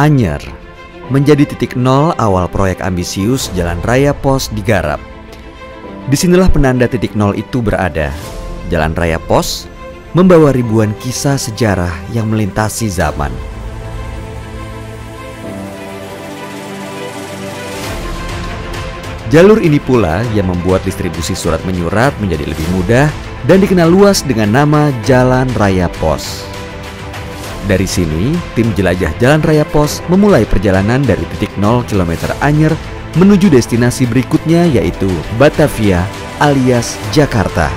Anyer menjadi titik nol awal proyek ambisius Jalan Raya Pos digarap. Disinilah penanda titik nol itu berada. Jalan Raya Pos membawa ribuan kisah sejarah yang melintasi zaman. Jalur ini pula yang membuat distribusi surat menyurat menjadi lebih mudah dan dikenal luas dengan nama Jalan Raya Pos. Dari sini, tim jelajah Jalan Raya Pos memulai perjalanan dari titik 0 km Anyer menuju destinasi berikutnya, yaitu Batavia alias Jakarta.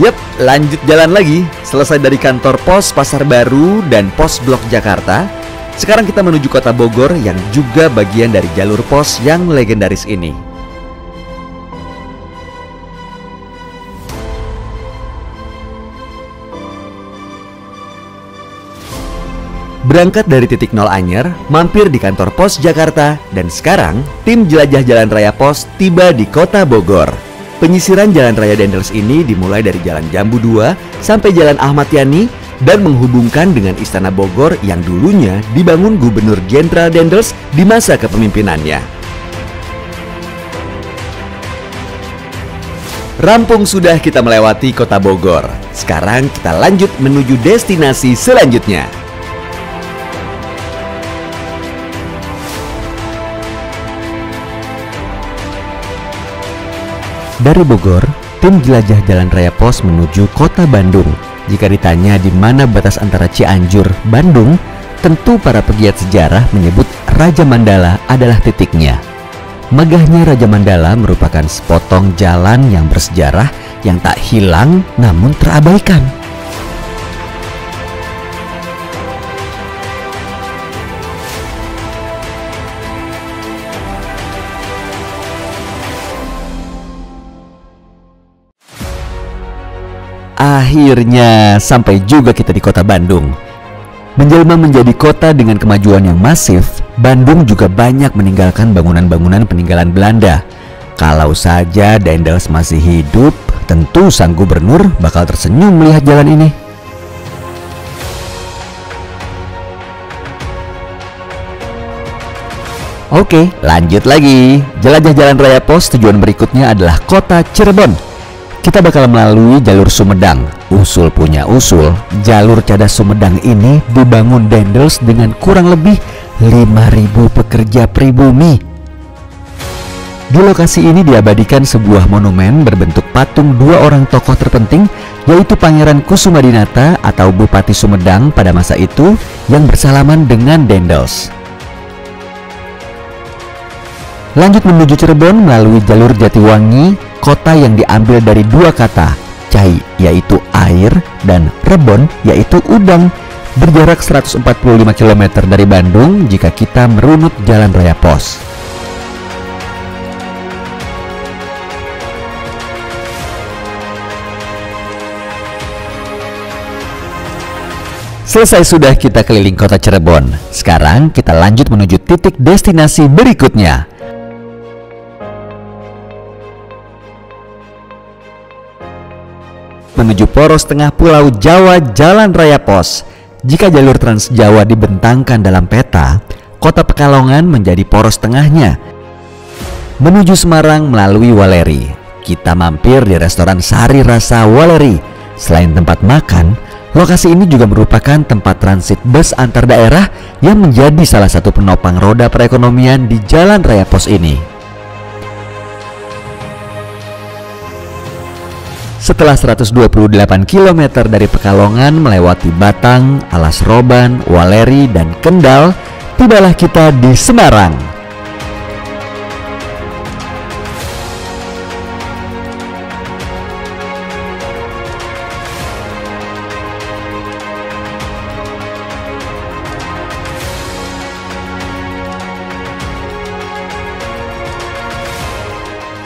Yep, lanjut jalan lagi. Selesai dari kantor pos Pasar Baru dan pos Blok Jakarta, sekarang kita menuju kota Bogor yang juga bagian dari jalur pos yang legendaris ini. Berangkat dari titik nol Anyer, mampir di kantor pos Jakarta, dan sekarang tim jelajah Jalan Raya Pos tiba di kota Bogor. Penyisiran Jalan Raya Dendels ini dimulai dari Jalan Jambu 2 sampai Jalan Ahmad Yani dan menghubungkan dengan Istana Bogor yang dulunya dibangun Gubernur Jenderal Dendels di masa kepemimpinannya. Rampung sudah kita melewati kota Bogor. Sekarang kita lanjut menuju destinasi selanjutnya. Dari Bogor, tim jelajah Jalan Raya Pos menuju kota Bandung. Jika ditanya di mana batas antara Cianjur, Bandung, tentu para pegiat sejarah menyebut Raja Mandala adalah titiknya. Megahnya Raja Mandala merupakan sepotong jalan yang bersejarah yang tak hilang namun terabaikan. Akhirnya sampai juga kita di kota Bandung. Menjelma menjadi kota dengan kemajuan yang masif, Bandung juga banyak meninggalkan bangunan-bangunan peninggalan Belanda. Kalau saja Dendels masih hidup, tentu sang gubernur bakal tersenyum melihat jalan ini. Oke, lanjut lagi. Jelajah Jalan Raya Pos, tujuan berikutnya adalah kota Cirebon. Kita bakal melalui jalur Sumedang. Usul punya usul, jalur Cadas Sumedang ini dibangun Dendels dengan kurang lebih 5.000 pekerja pribumi. Di lokasi ini diabadikan sebuah monumen berbentuk patung dua orang tokoh terpenting, yaitu Pangeran Kusumadinata atau Bupati Sumedang pada masa itu yang bersalaman dengan Dendels. Lanjut menuju Cirebon melalui jalur Jatiwangi, kota yang diambil dari dua kata, cai yaitu air dan rebon yaitu udang. Berjarak 145 km dari Bandung jika kita merunut Jalan Raya Pos. Selesai sudah kita keliling kota Cirebon. Sekarang kita lanjut menuju titik destinasi berikutnya. Menuju poros tengah Pulau Jawa Jalan Raya Pos. Jika jalur Trans Jawa dibentangkan dalam peta, kota Pekalongan menjadi poros tengahnya. Menuju Semarang melalui Waleri, kita mampir di restoran Sari Rasa Waleri. Selain tempat makan, lokasi ini juga merupakan tempat transit bus antar daerah yang menjadi salah satu penopang roda perekonomian di Jalan Raya Pos ini. Setelah 128 km dari Pekalongan melewati Batang, Alas Roban, Waleri, dan Kendal, tibalah kita di Semarang.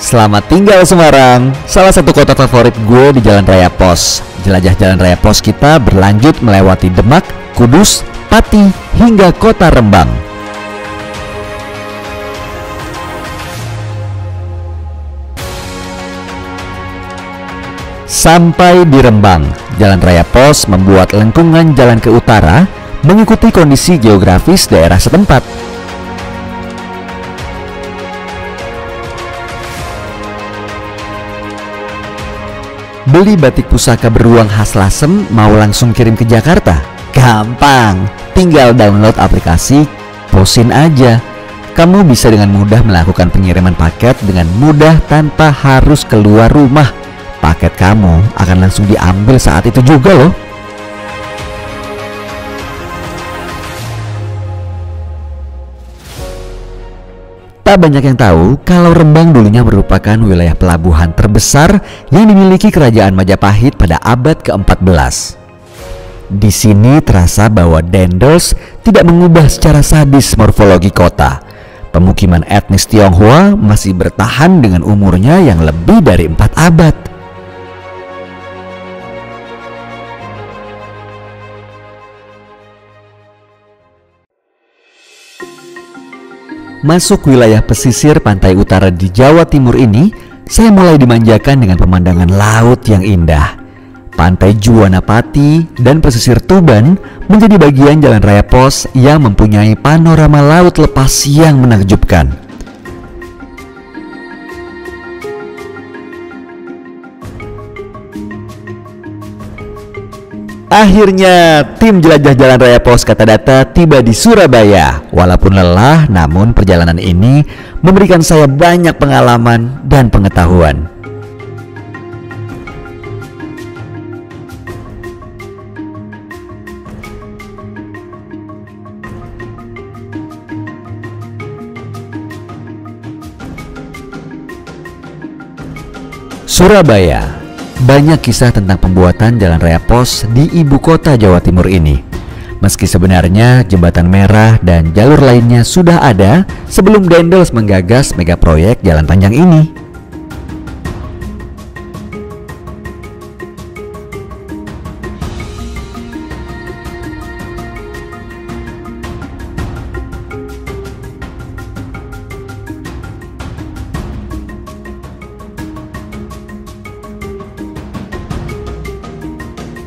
Selamat tinggal Semarang, salah satu kota favorit gue di Jalan Raya Pos. Jelajah Jalan Raya Pos kita berlanjut melewati Demak, Kudus, Pati, hingga kota Rembang. Sampai di Rembang, Jalan Raya Pos membuat lengkungan jalan ke utara mengikuti kondisi geografis daerah setempat. Beli batik pusaka beruang khas Lasem mau langsung kirim ke Jakarta? Gampang, tinggal download aplikasi Posin aja. Kamu bisa dengan mudah melakukan pengiriman paket dengan mudah tanpa harus keluar rumah. Paket kamu akan langsung diambil saat itu juga loh. Tak banyak yang tahu kalau Rembang dulunya merupakan wilayah pelabuhan terbesar yang dimiliki Kerajaan Majapahit pada abad ke-14. Di sini terasa bahwa Dendels tidak mengubah secara sadis morfologi kota. Pemukiman etnis Tionghoa masih bertahan dengan umurnya yang lebih dari 4 abad. Masuk wilayah pesisir pantai utara di Jawa Timur ini, saya mulai dimanjakan dengan pemandangan laut yang indah. Pantai Juwanapati dan pesisir Tuban menjadi bagian Jalan Raya Pos yang mempunyai panorama laut lepas yang menakjubkan. Akhirnya, tim jelajah Jalan Raya Pos Kata Data tiba di Surabaya. Walaupun lelah, namun perjalanan ini memberikan saya banyak pengalaman dan pengetahuan. Surabaya. Banyak kisah tentang pembuatan Jalan Raya Pos di ibu kota Jawa Timur ini. Meski sebenarnya jembatan merah dan jalur lainnya sudah ada sebelum Dendels menggagas mega proyek jalan panjang ini.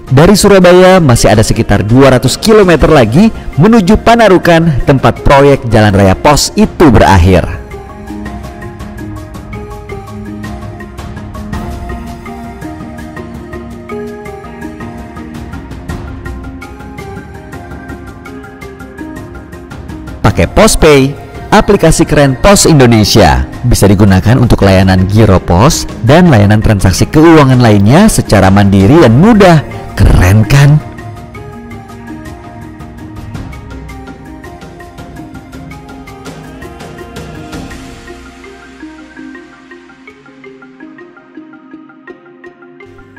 Dari Surabaya masih ada sekitar 200 km lagi menuju Panarukan, tempat proyek Jalan Raya Pos itu berakhir. Pakai PosPay, aplikasi keren Pos Indonesia, bisa digunakan untuk layanan giro pos dan layanan transaksi keuangan lainnya secara mandiri dan mudah. Keren kan?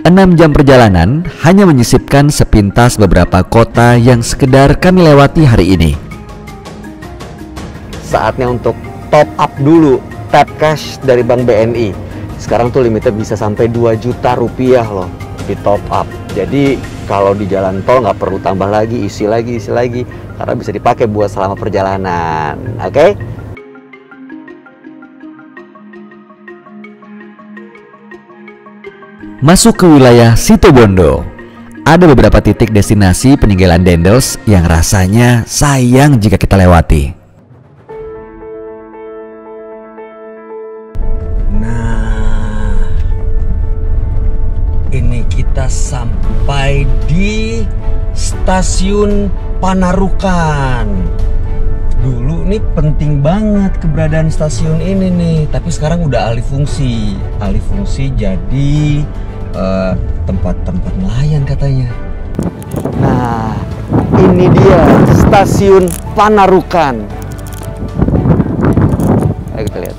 Enam jam perjalanan hanya menyisipkan sepintas beberapa kota yang sekedar kami lewati hari ini. Saatnya untuk top up dulu tap cash dari Bank BNI. Sekarang tuh limitnya bisa sampai 2 juta rupiah loh di top up. Jadi kalau di jalan tol nggak perlu tambah lagi, isi lagi, karena bisa dipakai buat selama perjalanan. Oke? Masuk ke wilayah Situbondo. Ada beberapa titik destinasi peninggalan Dendels yang rasanya sayang jika kita lewati. Ini kita sampai di stasiun Panarukan. Dulu nih penting banget keberadaan stasiun ini nih, tapi sekarang udah alih fungsi. Alih fungsi jadi tempat-tempat nelayan katanya. Nah, ini dia stasiun Panarukan. Ayo kita lihat.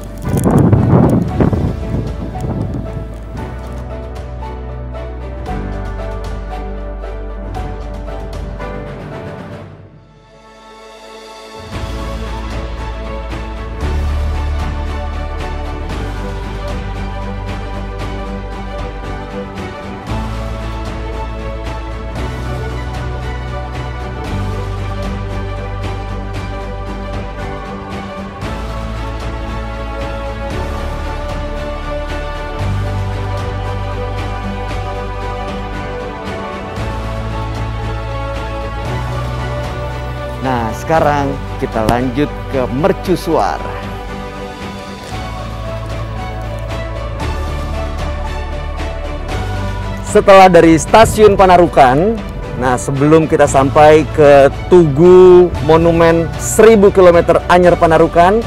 sekarang kita lanjut ke mercusuar. Setelah dari stasiun Panarukan, nah sebelum kita sampai ke Tugu Monumen 1000 km Anyar Panarukan,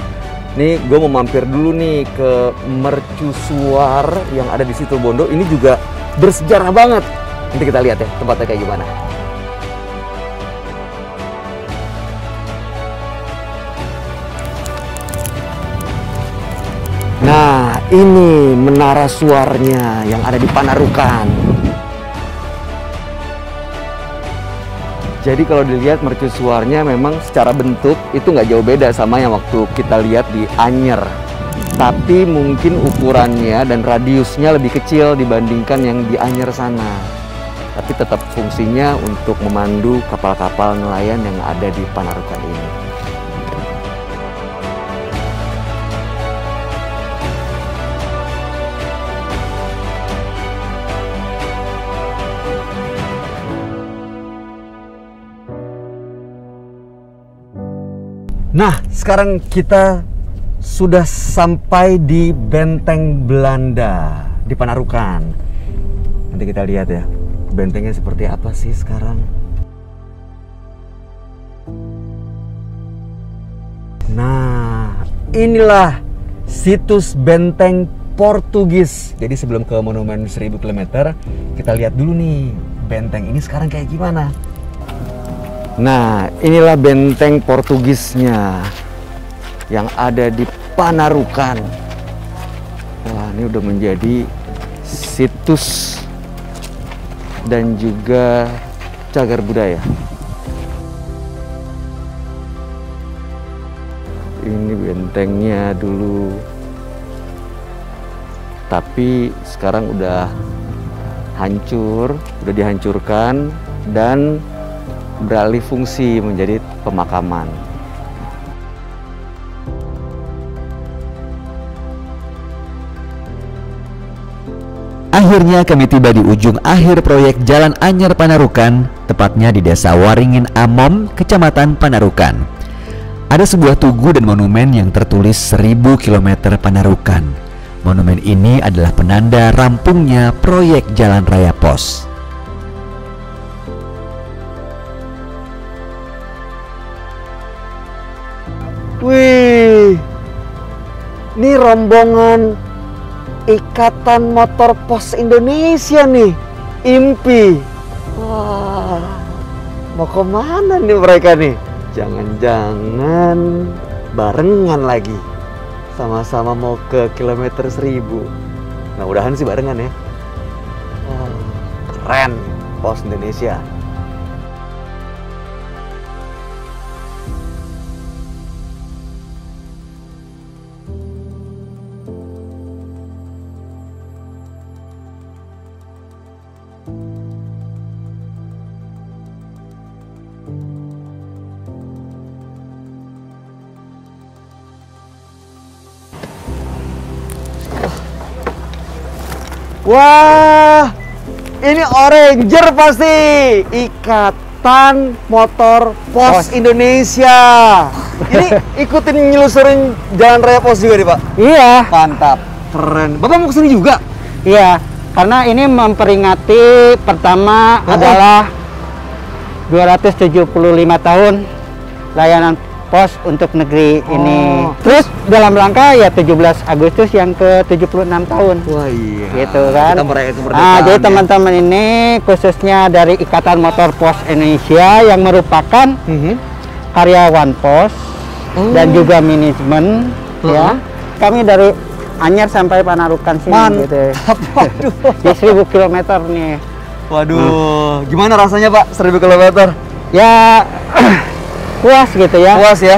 nih gue mau mampir dulu nih ke mercusuar yang ada di Situbondo. Ini juga bersejarah banget. Nanti kita lihat ya tempatnya kayak gimana. Nah, ini menara suarnya yang ada di Panarukan. Jadi kalau dilihat mercusuarnya memang secara bentuk itu nggak jauh beda sama yang waktu kita lihat di Anyer. Tapi mungkin ukurannya dan radiusnya lebih kecil dibandingkan yang di Anyer sana. Tapi tetap fungsinya untuk memandu kapal-kapal nelayan yang ada di Panarukan ini. Nah, sekarang kita sudah sampai di Benteng Belanda di Panarukan. Nanti kita lihat ya, bentengnya seperti apa sih sekarang. Nah, inilah situs benteng Portugis. Jadi sebelum ke Monumen 1000 km, kita lihat dulu nih, benteng ini sekarang kayak gimana. Nah, inilah benteng Portugisnya yang ada di Panarukan. Wah, ini udah menjadi situs dan juga cagar budaya. Ini bentengnya dulu, tapi sekarang udah hancur, udah dihancurkan dan beralih fungsi menjadi pemakaman. Akhirnya kami tiba di ujung akhir proyek Jalan Anyar Panarukan, tepatnya di Desa Waringin Amom, Kecamatan Panarukan. Ada sebuah tugu dan monumen yang tertulis 1000 km Panarukan. Monumen ini adalah penanda rampungnya proyek Jalan Raya Pos. Wih, ini rombongan Ikatan Motor Pos Indonesia nih, IMPI. Wah, mau kemana nih mereka nih? Jangan-jangan barengan lagi, sama-sama mau ke kilometer 1000. Nah, mudahan sih barengan ya. Wah, keren Pos Indonesia. Wah, ini Oranger pasti, Ikatan Motor Pos Indonesia. Ini ikutin nyelusurin Jalan Raya Pos juga nih, Pak? Iya. Mantap, keren. Bapak mau kesini juga? Iya, karena ini memperingati pertama adalah 275 tahun layanan pos untuk negeri ini. Terus dalam rangka ya 17 Agustus yang ke-76 tahun. Wah iya. Gitu kan. Kita merayakan kemerdekaan. Nah, jadi ya. teman-teman ini khususnya dari Ikatan Motor Pos Indonesia yang merupakan karyawan pos dan juga manajemen ya. Kami dari Anyer sampai Panarukan sini gitu. Waduh. Di 1000 km nih. Waduh, gimana rasanya Pak 1000 km? Ya puas gitu ya. Puas ya.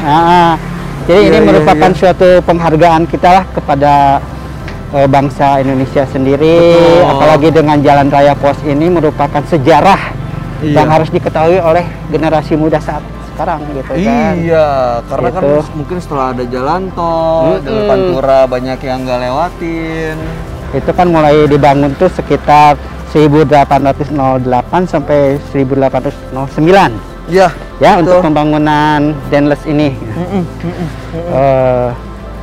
Jadi ini Iya, merupakan iya. suatu penghargaan kita lah kepada bangsa Indonesia sendiri. Betul. Apalagi dengan Jalan Raya Pos ini merupakan sejarah yang harus diketahui oleh generasi muda saat sekarang gitu kan. Iya, karena Gitu. kan mungkin setelah ada jalan tol, jalur Pantura banyak yang nggak lewatin. Itu kan mulai dibangun tuh sekitar 1808 sampai 1809. Iya. ya untuk pembangunan Denles ini.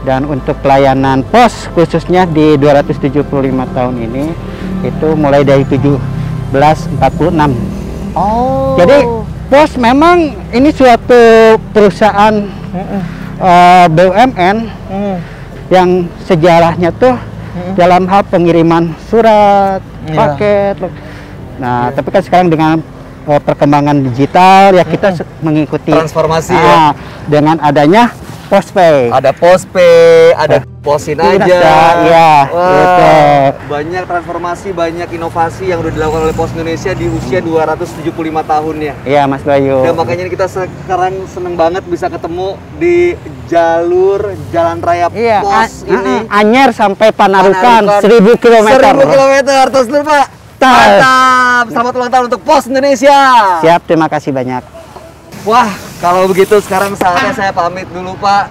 Dan untuk pelayanan pos khususnya di 275 tahun ini itu mulai dari 1746. Oh. Jadi pos memang ini suatu perusahaan BUMN yang sejarahnya tuh dalam hal pengiriman surat, paket. Nah, tapi kan sekarang dengan perkembangan digital ya kita mengikuti transformasi ya. Dengan adanya Postpay. Ada Postpay, ada Posin aja. Ya, gitu. Banyak transformasi, banyak inovasi yang udah dilakukan oleh Pos Indonesia di usia 275 tahunnya. Iya, Mas Bayu. Dan makanya kita sekarang seneng banget bisa ketemu di jalur Jalan Raya Pos ini. Anyer sampai Panarukan, 1000 km. 1000 km, terus dulu Pak. Mantap, selamat ulang tahun untuk Pos Indonesia. Siap, terima kasih banyak. Wah, kalau begitu sekarang saatnya saya pamit dulu Pak.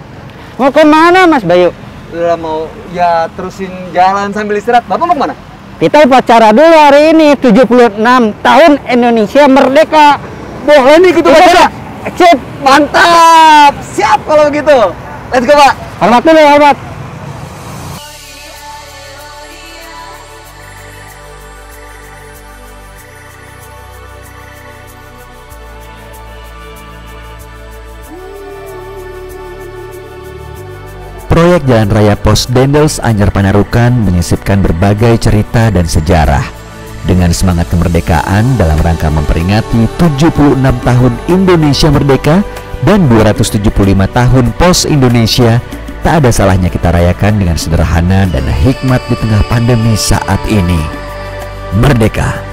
Mau kemana Mas Bayu? Udah mau ya terusin jalan sambil istirahat. Bapak mau kemana? Kita upacara dulu hari ini 76 tahun Indonesia merdeka. Boleh nih kita upacara? Sip, mantap. Siap kalau begitu. Let's go Pak. Hormat dulu, hormat. Proyek Jalan Raya Pos Dendels Anyer Panarukan menyisipkan berbagai cerita dan sejarah dengan semangat kemerdekaan dalam rangka memperingati 76 tahun Indonesia Merdeka dan 275 tahun Pos Indonesia. Tak ada salahnya kita rayakan dengan sederhana dan hikmat di tengah pandemi saat ini. Merdeka!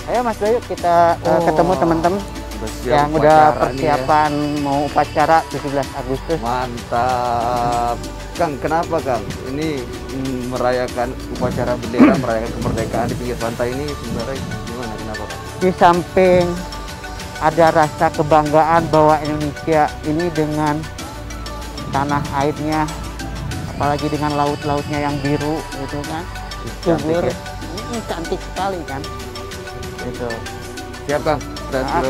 Ayo Mas Bayu, kita ketemu teman-teman yang udah persiapan mau upacara 17 Agustus. Mantap. Kang, kenapa Kang? Ini merayakan upacara bendera, merayakan kemerdekaan di pinggir pantai ini sebenarnya gimana? Kenapa Kang? Di samping ada rasa kebanggaan bahwa Indonesia ini dengan tanah airnya, apalagi dengan laut-lautnya yang biru gitu kan, subur, cantik sekali kan. Gitu. Siap Kang.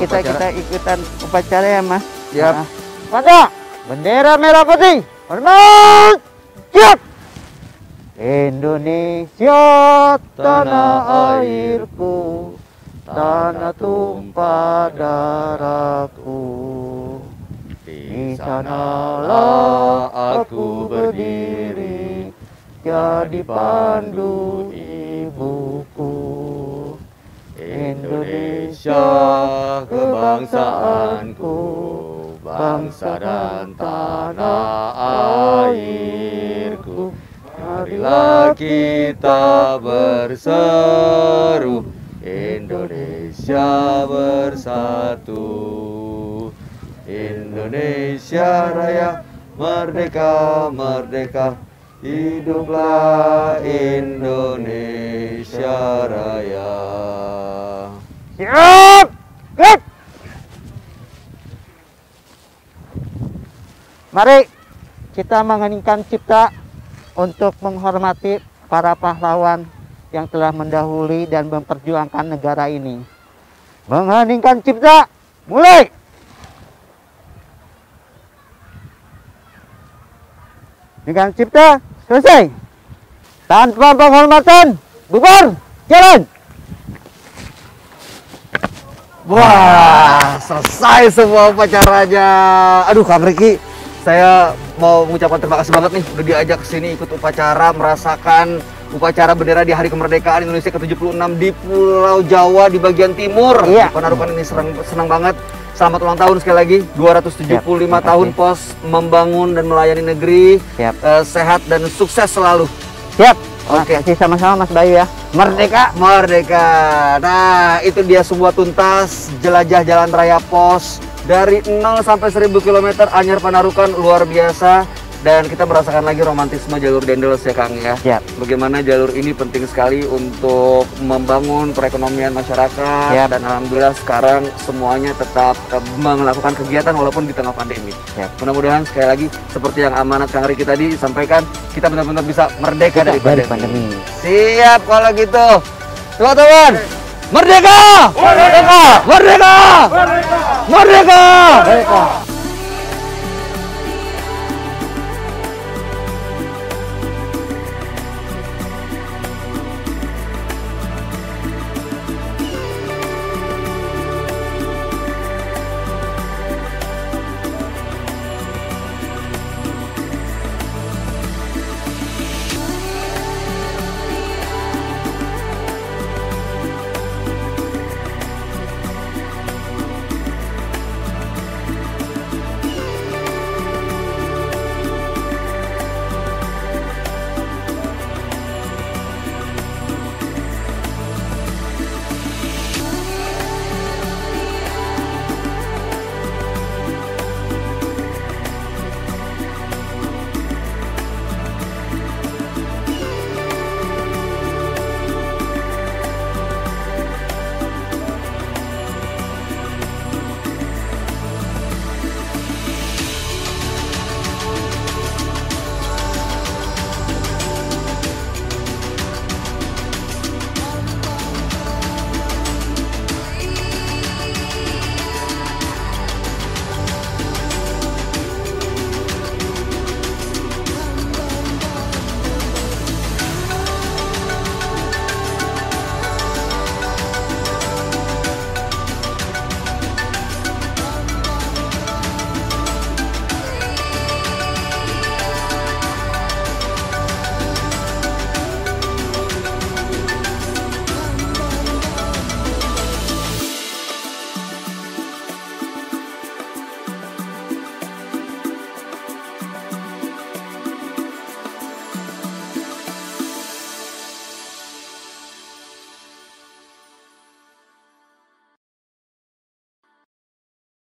Kita ikutan upacara ya Mas. Siap. Pada bendera merah putih. Hormat. Siap. Indonesia tanah airku, tanah tumpah darahku. Di sanalah aku berdiri, jadi pandu ibuku. Indonesia kebangsaanku, bangsa dan tanah airku. Marilah kita berseru, Indonesia bersatu. Indonesia Raya merdeka, merdeka. Hiduplah Indonesia Raya. Siap! Siap! Mari kita mengeningkan cipta untuk menghormati para pahlawan yang telah mendahului dan memperjuangkan negara ini. Mengheningkan cipta, mulai! Dengan cipta, selesai. Tanpa penghormatan, bubar, jalan. Wah, selesai semua upacaranya. Aduh, Kang Riki, saya mau mengucapkan terima kasih banget nih udah diajak ke sini ikut upacara, merasakan upacara bendera di Hari Kemerdekaan Indonesia ke-76 di Pulau Jawa di bagian timur. Iya. Panarukan ini senang banget. Selamat ulang tahun sekali lagi, 275 tahun Pos membangun dan melayani negeri. Sehat dan sukses selalu. Siap. Oke. Makasih sama-sama Mas Bayu ya. Merdeka. Merdeka. Nah, itu dia semua tuntas jelajah Jalan Raya Pos dari 0 sampai 1000 km Anyer Panarukan, luar biasa. Dan kita merasakan lagi romantisme jalur Dendels ya Kang ya. Siap. Bagaimana jalur ini penting sekali untuk membangun perekonomian masyarakat. Dan alhamdulillah sekarang semuanya tetap melakukan kegiatan walaupun di tengah pandemi. Mudah-mudahan sekali lagi seperti yang amanat Kang Riki tadi sampaikan, kita benar-benar bisa merdeka dari pandemi. Siap kalau gitu. Teman-teman, merdeka! Merdeka! Merdeka! Merdeka! Merdeka!